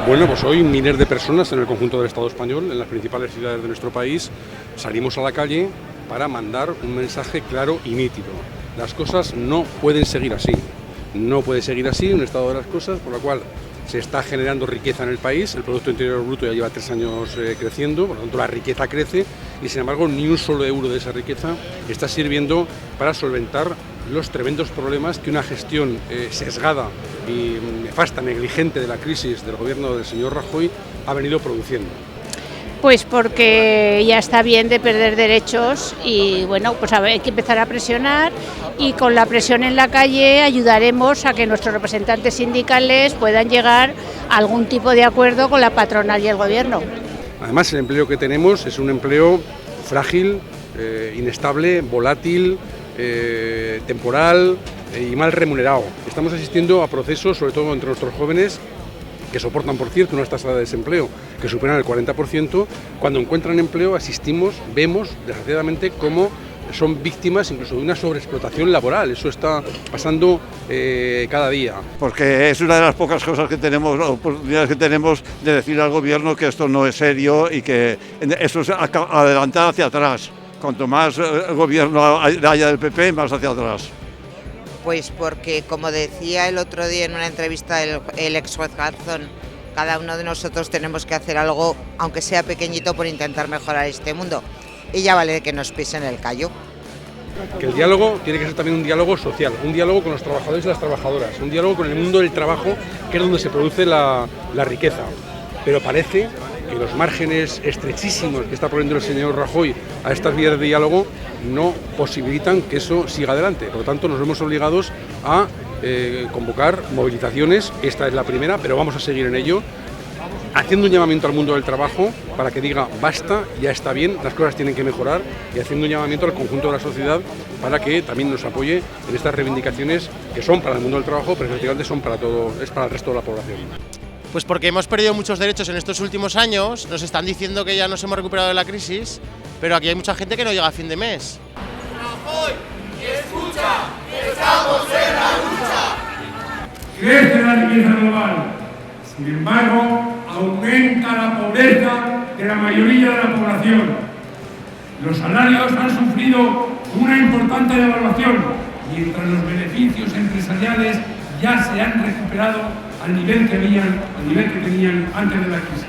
Bueno, pues hoy miles de personas en el conjunto del Estado español, en las principales ciudades de nuestro país, salimos a la calle para mandar un mensaje claro y nítido. Las cosas no pueden seguir así. No puede seguir así un estado de las cosas, por lo cual se está generando riqueza en el país. El Producto Interior Bruto ya lleva 3 años creciendo, por lo tanto la riqueza crece y sin embargo ni un solo euro de esa riqueza está sirviendo para solventar los tremendos problemas que una gestión sesgada y nefasta, negligente de la crisis del gobierno del señor Rajoy ha venido produciendo. Pues porque ya está bien de perder derechos y bueno, pues hay que empezar a presionar y con la presión en la calle ayudaremos a que nuestros representantes sindicales puedan llegar a algún tipo de acuerdo con la patronal y el gobierno. Además, el empleo que tenemos es un empleo frágil, inestable, volátil, temporal y mal remunerado. Estamos asistiendo a procesos, sobre todo entre nuestros jóvenes, que soportan, por cierto, unas tasas de desempleo que superan el 40%. Cuando encuentran empleo vemos desgraciadamente cómo son víctimas incluso de una sobreexplotación laboral. Eso está pasando cada día. Porque es una de las pocas cosas que tenemos, oportunidades que tenemos de decir al gobierno que esto no es serio y que eso es adelantar hacia atrás. Cuanto más gobierno haya del PP, más hacia atrás. Pues porque, como decía el otro día en una entrevista el ex juez Garzón, cada uno de nosotros tenemos que hacer algo, aunque sea pequeñito, por intentar mejorar este mundo. Y ya vale que nos pisen el callo. Que el diálogo tiene que ser también un diálogo social, un diálogo con los trabajadores y las trabajadoras, un diálogo con el mundo del trabajo, que es donde se produce la riqueza. Pero parece que los márgenes estrechísimos que está poniendo el señor Rajoy a estas vías de diálogo no posibilitan que eso siga adelante. Por lo tanto, nos vemos obligados a convocar movilizaciones. Esta es la primera, pero vamos a seguir en ello, haciendo un llamamiento al mundo del trabajo para que diga basta, ya está bien, las cosas tienen que mejorar, y haciendo un llamamiento al conjunto de la sociedad para que también nos apoye en estas reivindicaciones que son para el mundo del trabajo, pero efectivamente son para todo, es para el resto de la población. Pues porque hemos perdido muchos derechos en estos últimos años, nos están diciendo que ya nos hemos recuperado de la crisis, pero aquí hay mucha gente que no llega a fin de mes. Rajoy, escucha, estamos en la lucha. Crece la riqueza global, sin embargo, aumenta la pobreza de la mayoría de la población. Los salarios han sufrido una importante devaluación, mientras los beneficios empresariales ya se han recuperado al nivel que tenían antes de la crisis.